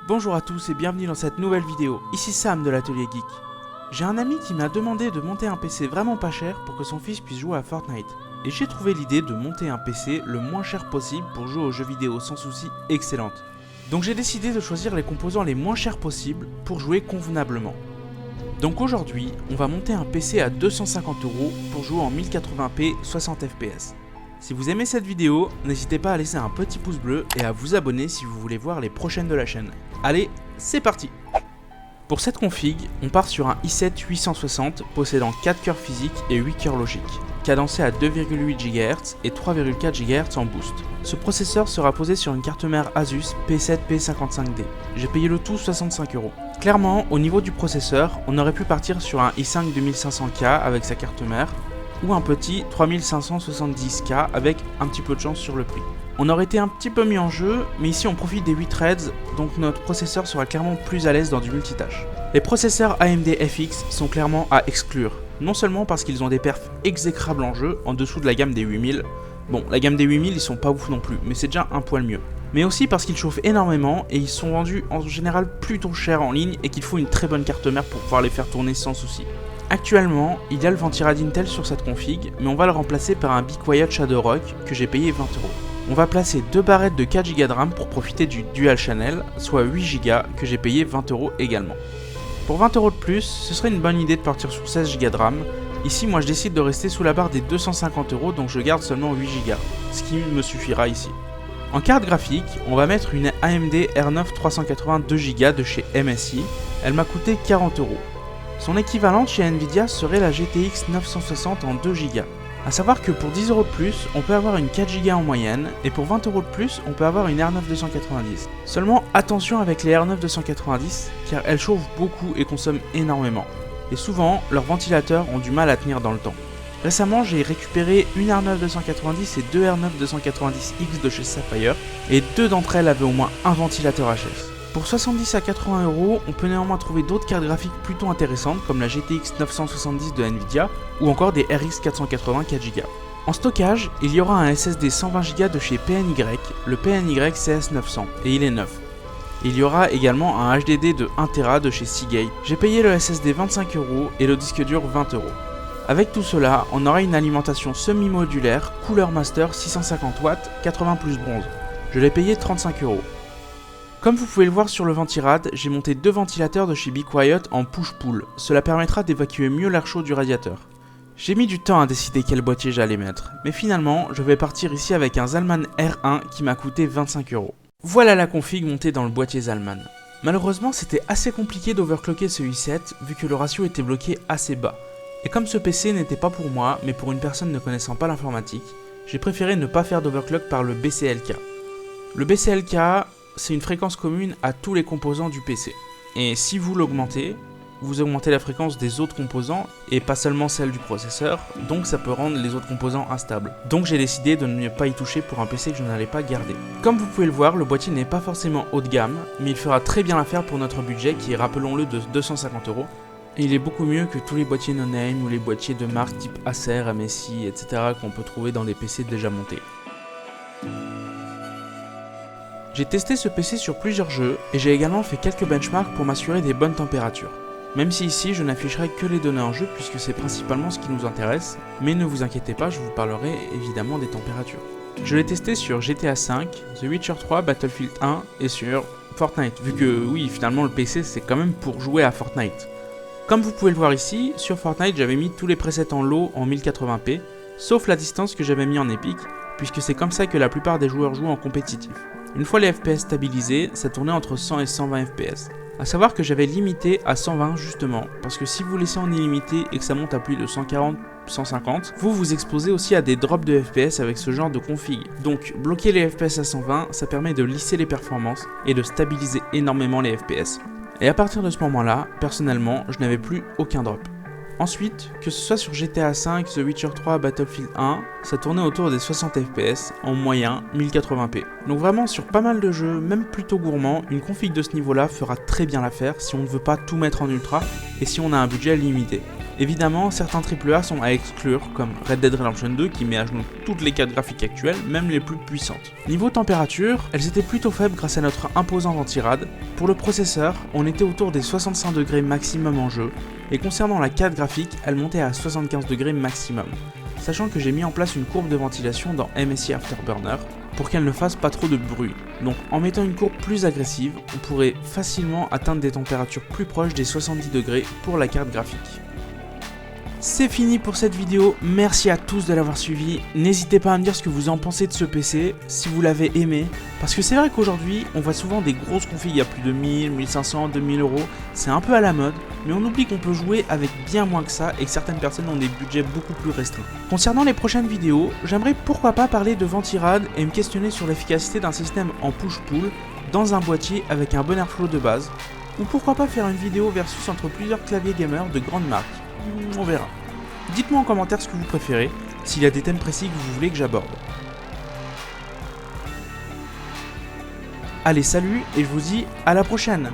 Bonjour à tous et bienvenue dans cette nouvelle vidéo, ici Sam de l'Atelier Geek. J'ai un ami qui m'a demandé de monter un PC vraiment pas cher pour que son fils puisse jouer à Fortnite. Et j'ai trouvé l'idée de monter un PC le moins cher possible pour jouer aux jeux vidéo sans souci excellente. Donc j'ai décidé de choisir les composants les moins chers possibles pour jouer convenablement. Donc aujourd'hui, on va monter un PC à 250 € pour jouer en 1080p 60 fps. Si vous aimez cette vidéo, n'hésitez pas à laisser un petit pouce bleu et à vous abonner si vous voulez voir les prochaines de la chaîne. Allez, c'est parti! Pour cette config, on part sur un i7 860 possédant 4 cœurs physiques et 8 cœurs logiques, cadencé à 2,8 GHz et 3,4 GHz en boost. Ce processeur sera posé sur une carte mère Asus P7P55D. J'ai payé le tout 65 €. Clairement, au niveau du processeur, on aurait pu partir sur un i5 2500K avec sa carte mère, ou un petit 3570K avec un petit peu de chance sur le prix. On aurait été un petit peu mis en jeu, mais ici on profite des 8 threads, donc notre processeur sera clairement plus à l'aise dans du multitâche. Les processeurs AMD FX sont clairement à exclure, non seulement parce qu'ils ont des perfs exécrables en jeu, en dessous de la gamme des 8000, bon la gamme des 8000 ils sont pas ouf non plus, mais c'est déjà un poil mieux. Mais aussi parce qu'ils chauffent énormément et ils sont vendus en général plutôt cher en ligne et qu'il faut une très bonne carte mère pour pouvoir les faire tourner sans souci. Actuellement, il y a le Ventirad Intel sur cette config, mais on va le remplacer par un Be Quiet Shadowrock que j'ai payé 20 €. On va placer deux barrettes de 4 Go de RAM pour profiter du Dual Channel, soit 8 Go que j'ai payé 20 € également. Pour 20 € de plus, ce serait une bonne idée de partir sur 16 Go de RAM. Ici, moi je décide de rester sous la barre des 250 €, donc je garde seulement 8 Go, ce qui me suffira ici. En carte graphique, on va mettre une AMD R9 380 2 Go de chez MSI, elle m'a coûté 40 €. Son équivalente chez Nvidia serait la GTX 960 en 2 Go. A savoir que pour 10 € de plus, on peut avoir une 4 Go en moyenne, et pour 20 € de plus, on peut avoir une R9 290. Seulement attention avec les R9 290, car elles chauffent beaucoup et consomment énormément. Et souvent, leurs ventilateurs ont du mal à tenir dans le temps. Récemment, j'ai récupéré une R9 290 et deux R9 290X de chez Sapphire, et deux d'entre elles avaient au moins un ventilateur HS. Pour 70 à 80 €, on peut néanmoins trouver d'autres cartes graphiques plutôt intéressantes comme la GTX 970 de Nvidia ou encore des RX 480 4 Go. En stockage, il y aura un SSD 120 Go de chez PNY, le PNY CS900, et il est neuf. Il y aura également un HDD de 1 Tera de chez Seagate. J'ai payé le SSD 25 € et le disque dur 20 €. Avec tout cela, on aura une alimentation semi-modulaire Cooler Master 650 watts 80 plus bronze. Je l'ai payé 35 €. Comme vous pouvez le voir sur le Ventirad, j'ai monté deux ventilateurs de chez Be Quiet en push-pull, cela permettra d'évacuer mieux l'air chaud du radiateur. J'ai mis du temps à décider quel boîtier j'allais mettre, mais finalement je vais partir ici avec un Zalman R1 qui m'a coûté 25 €. Voilà la config montée dans le boîtier Zalman. Malheureusement c'était assez compliqué d'overclocker ce i7 vu que le ratio était bloqué assez bas. Et comme ce PC n'était pas pour moi mais pour une personne ne connaissant pas l'informatique, j'ai préféré ne pas faire d'overclock par le BCLK. Le BCLK, c'est une fréquence commune à tous les composants du PC. Et si vous l'augmentez, vous augmentez la fréquence des autres composants et pas seulement celle du processeur, donc ça peut rendre les autres composants instables. Donc j'ai décidé de ne pas y toucher pour un PC que je n'allais pas garder. Comme vous pouvez le voir, le boîtier n'est pas forcément haut de gamme, mais il fera très bien l'affaire pour notre budget qui est, rappelons-le, de 250 €. Et il est beaucoup mieux que tous les boîtiers no-name ou les boîtiers de marque type Acer, MSI, etc. qu'on peut trouver dans des PC déjà montés. J'ai testé ce PC sur plusieurs jeux et j'ai également fait quelques benchmarks pour m'assurer des bonnes températures. Même si ici je n'afficherai que les données en jeu puisque c'est principalement ce qui nous intéresse, mais ne vous inquiétez pas, je vous parlerai évidemment des températures. Je l'ai testé sur GTA V, The Witcher 3, Battlefield 1 et sur Fortnite, vu que oui finalement le PC c'est quand même pour jouer à Fortnite. Comme vous pouvez le voir ici, sur Fortnite j'avais mis tous les presets en low en 1080p, sauf la distance que j'avais mis en épique, puisque c'est comme ça que la plupart des joueurs jouent en compétitif. Une fois les FPS stabilisés, ça tournait entre 100 et 120 FPS. A savoir que j'avais limité à 120 justement, parce que si vous laissez en illimité et que ça monte à plus de 140, 150, vous vous exposez aussi à des drops de FPS avec ce genre de config. Donc bloquer les FPS à 120, ça permet de lisser les performances et de stabiliser énormément les FPS. Et à partir de ce moment-là, personnellement, je n'avais plus aucun drop. Ensuite, que ce soit sur GTA V, The Witcher 3, Battlefield 1, ça tournait autour des 60 FPS, en moyen 1080p. Donc vraiment sur pas mal de jeux, même plutôt gourmands, une config de ce niveau-là fera très bien l'affaire si on ne veut pas tout mettre en ultra et si on a un budget limité. Évidemment, certains AAA sont à exclure, comme Red Dead Redemption 2 qui met à genoux toutes les cartes graphiques actuelles, même les plus puissantes. Niveau température, elles étaient plutôt faibles grâce à notre imposant ventirad. Pour le processeur, on était autour des 65 degrés maximum en jeu, et concernant la carte graphique, elle montait à 75 degrés maximum, sachant que j'ai mis en place une courbe de ventilation dans MSI Afterburner pour qu'elle ne fasse pas trop de bruit. Donc en mettant une courbe plus agressive, on pourrait facilement atteindre des températures plus proches des 70 degrés pour la carte graphique. C'est fini pour cette vidéo, merci à tous de l'avoir suivi, n'hésitez pas à me dire ce que vous en pensez de ce PC, si vous l'avez aimé, parce que c'est vrai qu'aujourd'hui on voit souvent des grosses configs à plus de 1000, 1500, 2000 euros, c'est un peu à la mode, mais on oublie qu'on peut jouer avec bien moins que ça et que certaines personnes ont des budgets beaucoup plus restreints. Concernant les prochaines vidéos, j'aimerais pourquoi pas parler de ventirad et me questionner sur l'efficacité d'un système en push-pull dans un boîtier avec un bon airflow de base, ou pourquoi pas faire une vidéo versus entre plusieurs claviers gamers de grandes marques. On verra. Dites-moi en commentaire ce que vous préférez, s'il y a des thèmes précis que vous voulez que j'aborde. Allez, salut et je vous dis à la prochaine!